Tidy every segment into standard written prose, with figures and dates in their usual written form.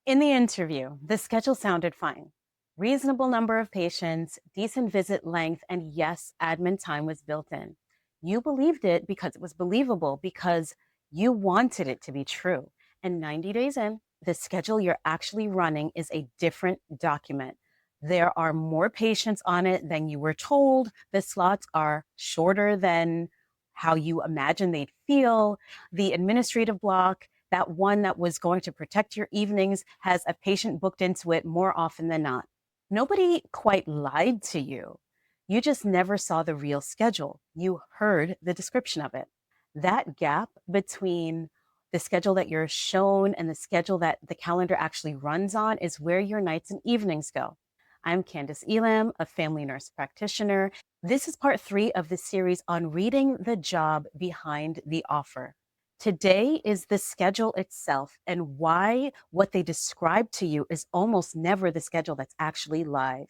In the interview, the schedule sounded fine. Reasonable number of patients, decent visit length, and yes, admin time was built in. You believed it because it was believable, because you wanted it to be true. And 90 days in, the schedule you're actually running is a different document. There are more patients on it than you were told. The slots are shorter than how you imagined they'd feel. The administrative block, that one that was going to protect your evenings, has a patient booked into it more often than not. Nobody quite lied to you. You just never saw the real schedule. You heard the description of it. That gap between the schedule that you're shown and the schedule that the calendar actually runs on is where your nights and evenings go. I'm Candice Elam, a family nurse practitioner. This is part 3 of the series on reading the job behind the offer. Today is the schedule itself and why what they describe to you is almost never the schedule that's actually live.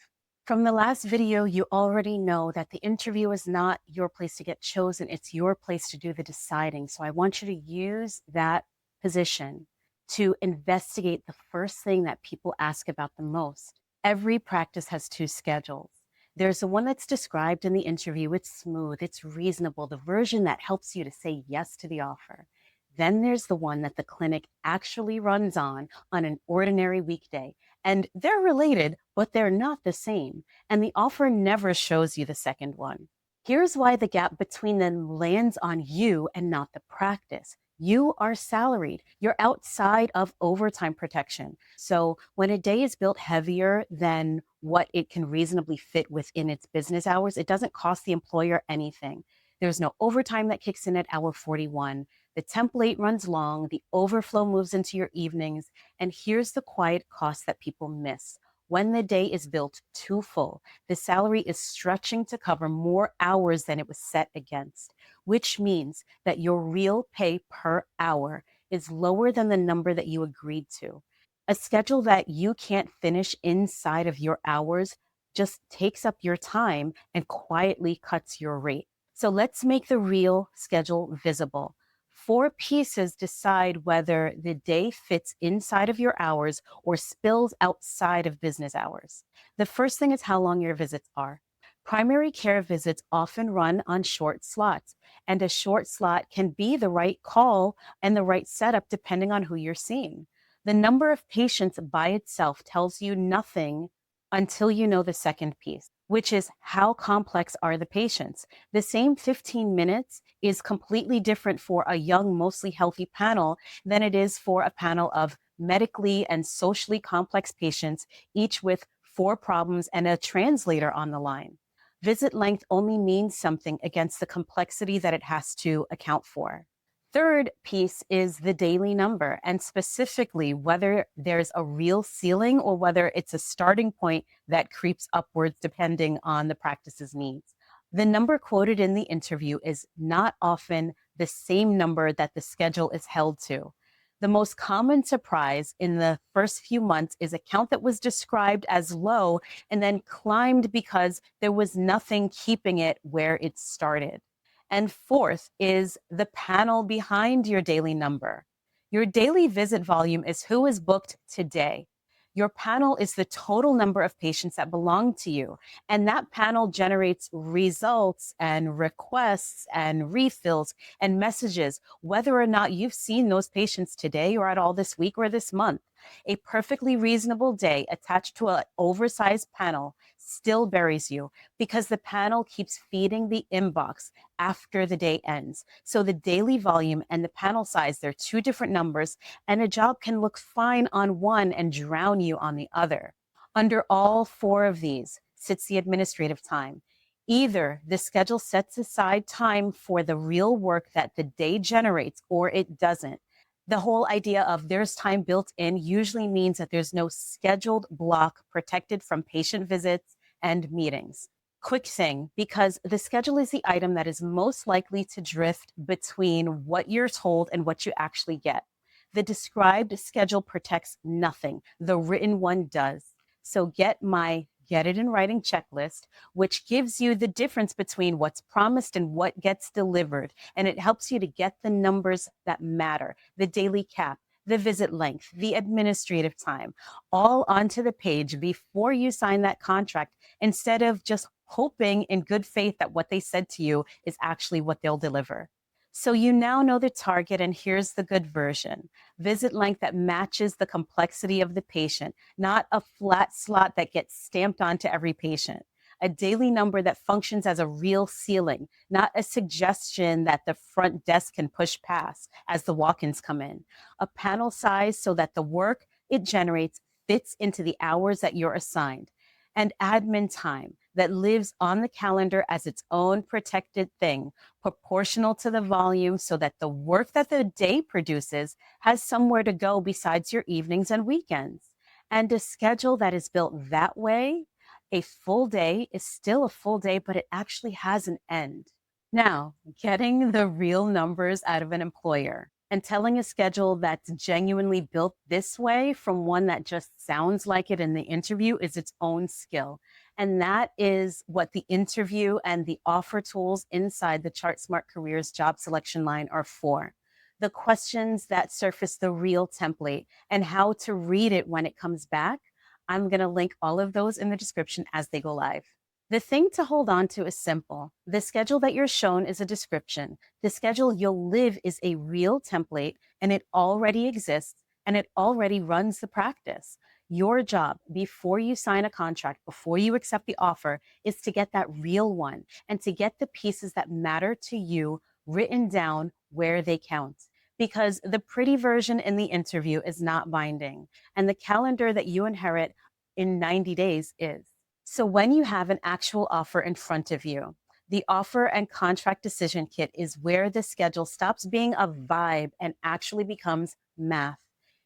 From the last video, you already know that the interview is not your place to get chosen. It's your place to do the deciding. So I want you to use that position to investigate the first thing that people ask about the most. Every practice has 2 schedules. There's the one that's described in the interview. It's smooth, it's reasonable, the version that helps you to say yes to the offer. Then there's the one that the clinic actually runs on an ordinary weekday. And they're related, but they're not the same. And the offer never shows you the second one. Here's why the gap between them lands on you and not the practice. You are salaried. You're outside of overtime protection. So when a day is built heavier than what it can reasonably fit within its business hours, it doesn't cost the employer anything. There's no overtime that kicks in at hour 41. The template runs long, the overflow moves into your evenings, and here's the quiet cost that people miss. When the day is built too full, the salary is stretching to cover more hours than it was set against, which means that your real pay per hour is lower than the number that you agreed to. A schedule that you can't finish inside of your hours just takes up your time and quietly cuts your rate. So let's make the real schedule visible. 4 pieces decide whether the day fits inside of your hours or spills outside of business hours. The first thing is how long your visits are. Primary care visits often run on short slots, and a short slot can be the right call and the right setup depending on who you're seeing. The number of patients by itself tells you nothing until you know the second piece, which is how complex are the patients. The same 15 minutes is completely different for a young, mostly healthy panel than it is for a panel of medically and socially complex patients, each with 4 problems and a translator on the line. Visit length only means something against the complexity that it has to account for. Third piece is the daily number, and specifically whether there's a real ceiling or whether it's a starting point that creeps upwards depending on the practice's needs. The number quoted in the interview is not often the same number that the schedule is held to. The most common surprise in the first few months is a count that was described as low and then climbed because there was nothing keeping it where it started. And fourth is the panel behind your daily number. Your daily visit volume is who is booked today. Your panel is the total number of patients that belong to you. And that panel generates results and requests and refills and messages, whether or not you've seen those patients today or at all this week or this month. A perfectly reasonable day attached to an oversized panel still buries you because the panel keeps feeding the inbox after the day ends. So the daily volume and the panel size, they're 2 different numbers, and a job can look fine on one and drown you on the other. Under all 4 of these sits the administrative time. Either the schedule sets aside time for the real work that the day generates, or it doesn't. The whole idea of there's time built in usually means that there's no scheduled block protected from patient visits and meetings. Quick thing, because the schedule is the item that is most likely to drift between what you're told and what you actually get. The described schedule protects nothing. The written one does. So get it in writing checklist, which gives you the difference between what's promised and what gets delivered. And it helps you to get the numbers that matter, the daily cap, the visit length, the administrative time, all onto the page before you sign that contract, instead of just hoping in good faith that what they said to you is actually what they'll deliver. So you now know the target, and here's the good version: visit length that matches the complexity of the patient, not a flat slot that gets stamped onto every patient. A daily number that functions as a real ceiling, not a suggestion that the front desk can push past as the walk ins come in. A panel size so that the work it generates fits into the hours that you're assigned. And admin time that lives on the calendar as its own protected thing, proportional to the volume, so that the work that the day produces has somewhere to go besides your evenings and weekends. And a schedule that is built that way, a full day is still a full day, but it actually has an end. Now, getting the real numbers out of an employer and telling a schedule that's genuinely built this way from one that just sounds like it in the interview is its own skill. And that is what the interview and the offer tools inside the Chart Smart Careers job selection line are for. The questions that surface the real template and how to read it when it comes back, I'm going to link all of those in the description as they go live. The thing to hold on to is simple. The schedule that you're shown is a description. The schedule you'll live is a real template, and it already exists, and it already runs the practice. Your job before you sign a contract, before you accept the offer, is to get that real one and to get the pieces that matter to you written down where they count. Because the pretty version in the interview is not binding, and the calendar that you inherit in 90 days is. So when you have an actual offer in front of you, the offer and contract decision kit is where the schedule stops being a vibe and actually becomes math.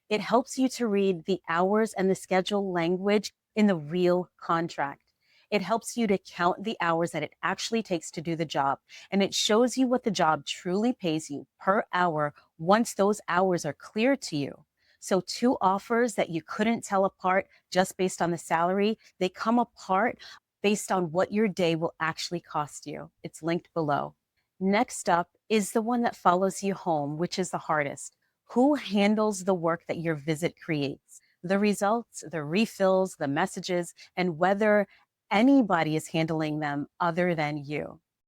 It helps you to read the hours and the schedule language in the real contract. It helps you to count the hours that it actually takes to do the job. And it shows you what the job truly pays you per hour once those hours are clear to you. So two offers that you couldn't tell apart just based on the salary, they come apart based on what your day will actually cost you. It's linked below. Next up is the one that follows you home, which is the hardest. Who handles the work that your visit creates? The results, the refills, the messages, and whether anybody is handling them other than you.